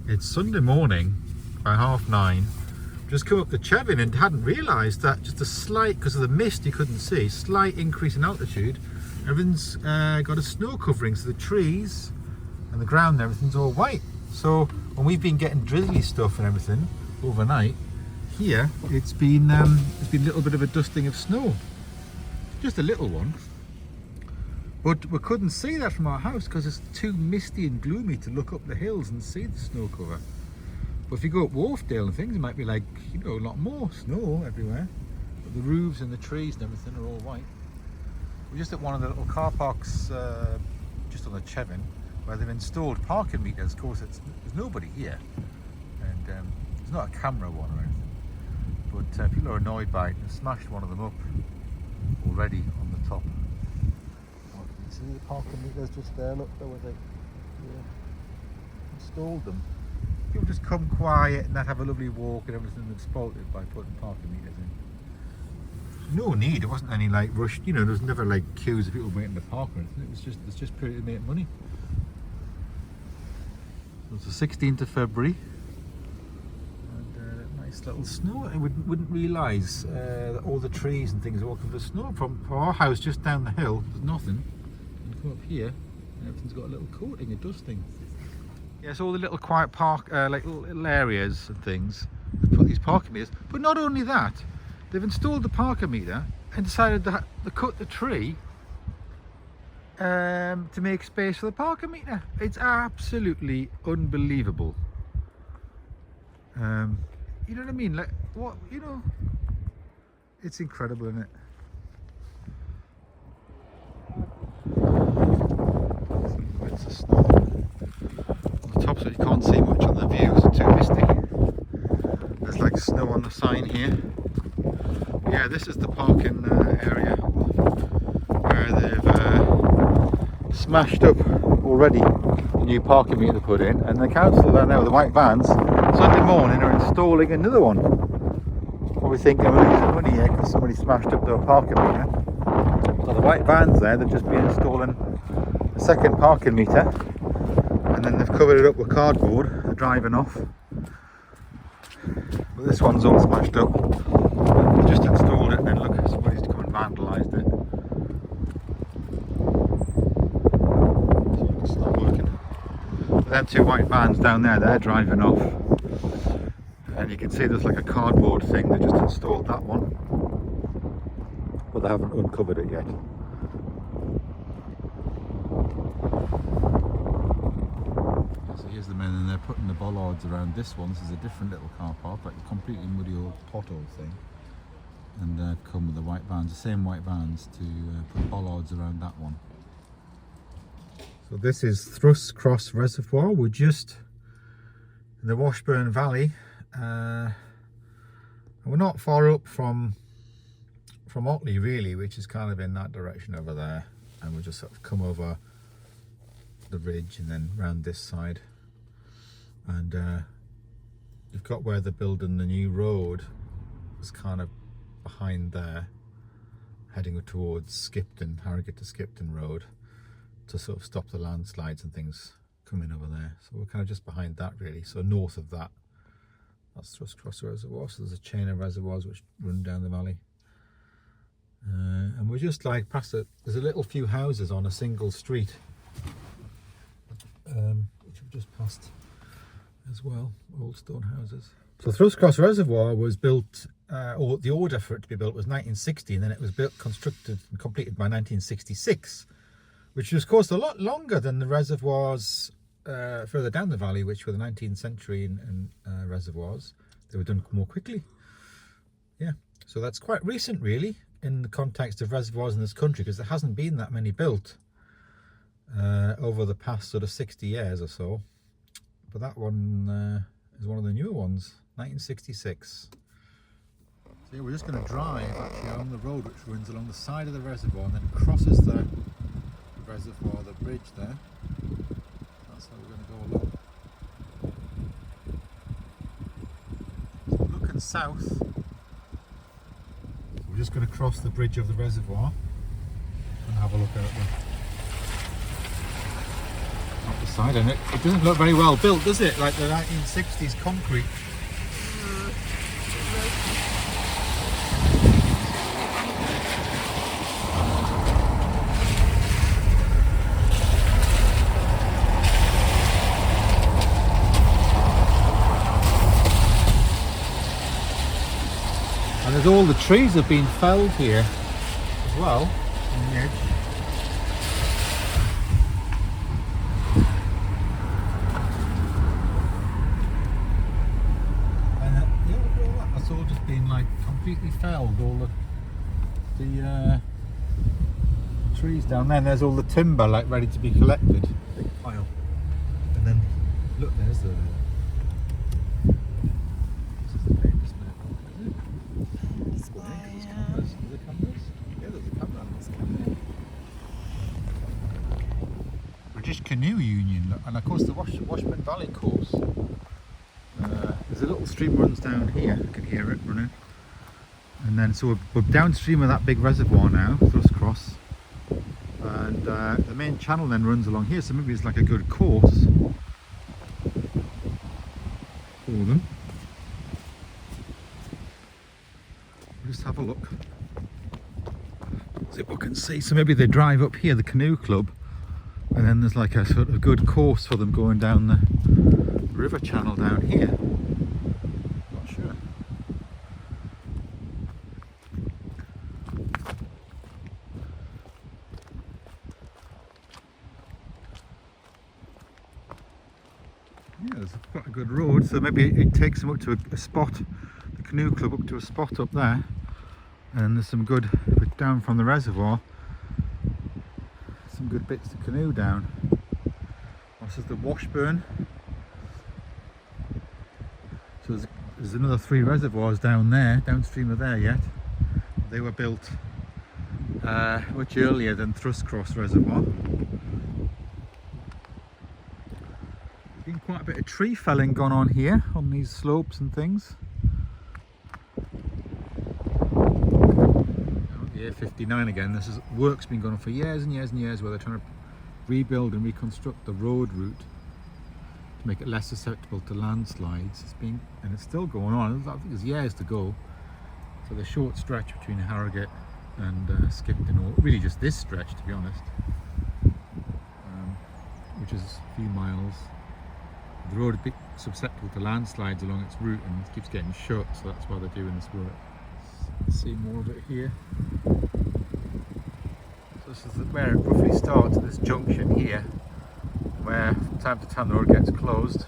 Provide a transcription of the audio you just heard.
It's Sunday morning by 9:30. Just come up the Chevin and hadn't realised that just a slight, because of the mist you couldn't see, slight increase in altitude. Everything's got a snow covering, so the trees and the ground and everything's all white. So when we've been getting drizzly stuff and everything overnight, here it's been a little bit of a dusting of snow. Just a little one. But we couldn't see that from our house because it's too misty and gloomy to look up the hills and see the snow cover. But if you go up Wharfdale and things, it might be like, you know, a lot more snow everywhere. But the roofs and the trees and everything are all white. We're just at one of the little car parks just on the Chevin where they've installed parking meters. Of course, there's nobody here. And there's not a camera one or anything. But people are annoyed by it and smashed one of them up already on the top. See the parking meters just there, look, there was installed them. People just come quiet and not have a lovely walk and everything, and spoilt it by putting parking meters in. No need, it wasn't any like rushed, you know, there was never like queues of people waiting to park or anything. It's just purely to make money. So it's the 16th of February. And nice little snow. I wouldn't realise that all the trees and things are all covered with snow. From our house just down the hill, there's nothing. Come up here and everything's got a little coating of dusting. Yeah, so all the little quiet park, like little areas and things, they've put these parking meters. But not only that, they've installed the parking meter and decided to cut the tree to make space for the parking meter. It's absolutely unbelievable. You know what I mean? Like, what, you know, it's incredible, isn't it? The snow on the top, so you can't see much on the view, it's too misty. There's like snow on the sign here. Yeah, this is the parking area where they've smashed up already the new parking meter to put in, and the council down there with the white vans Sunday morning are installing another one. Probably thinking we're losing money here because somebody smashed up their parking meter. So the white vans there, they've just been installing a second parking meter, and then they've covered it up with cardboard. They're driving off, but this one's all smashed up. They've just installed it, and then look, somebody's come and vandalised it. So it's not working. But them two white vans down there, they're driving off, and you can see there's like a cardboard thing. They just installed that one, but they haven't uncovered it yet. Here's the men, and they're putting the bollards around this one. This is a different little car park, like a completely muddy old pothole thing. And they've come with the white vans, the same white vans, to put bollards around that one. So this is Thruss Cross Reservoir. We're just in the Washburn Valley. And we're not far up from Otley really, which is kind of in that direction over there. And we'll just sort of come over the ridge and then round this side. And you've got where they're building the new road is kind of behind there, heading towards Skipton, Harrogate to Skipton Road, to sort of stop the landslides and things coming over there. So we're kind of just behind that really. So north of that, that's Thruss Cross Reservoir. So there's a chain of reservoirs which run down the valley. And we're just like past it. There's a little few houses on a single street, which we've just passed as well, old stone houses. So Thruss Cross Reservoir was built, or the order for it to be built was 1960, and then it was built, constructed and completed by 1966, which was of course a lot longer than the reservoirs further down the valley, which were the 19th century and reservoirs. They were done more quickly. Yeah, so that's quite recent really in the context of reservoirs in this country, because there hasn't been that many built over the past sort of 60 years or so. But that one is one of the newer ones, 1966. So yeah, we're just going to drive actually along the road which runs along the side of the reservoir and then crosses the reservoir, the bridge there. That's how we're going to go along. So we're looking south. We're just going to cross the bridge of the reservoir and have a look at it. Not the side, and it doesn't look very well built, does it? Like the 1960s concrete. And there's all the trees have been felled here as well on the edge. And yeah, look at all that. That's all just been like completely felled. All the trees down there. And there's all the timber like ready to be collected. Big pile. And then look, there's the. British Canoe Union, and of course the Washburn Valley course. There's a little stream runs down here, you can hear it running. And then so we're downstream of that big reservoir now, Thrush. And the main channel then runs along here, so maybe it's like a good course for them. We'll just have a look. See if we can see. So maybe they drive up here, the canoe club, and then there's like a sort of good course for them going down the river channel down here. Not sure. Yeah, there's quite a good road, so maybe it takes them up to a spot, the canoe club up to a spot up there, and there's some good, down from the reservoir, some good bits to canoe down. This is the Washburn. So there's another 3 reservoirs down there, downstream of there yet. They were built much earlier than Thrush Reservoir. There's been quite a bit of tree felling gone on here, on these slopes and things. The A59 again. This is work's been going on for years and years and years, where they're trying to rebuild and reconstruct the road route to make it less susceptible to landslides. And it's still going on. I think there's years to go. So the short stretch between Harrogate and Skipton, or really just this stretch to be honest, which is a few miles. The road is a bit susceptible to landslides along its route, and it keeps getting shut, so that's why they're doing this work. Let's see more of it here. So this is where it roughly starts at this junction here, where from time to time the road gets closed.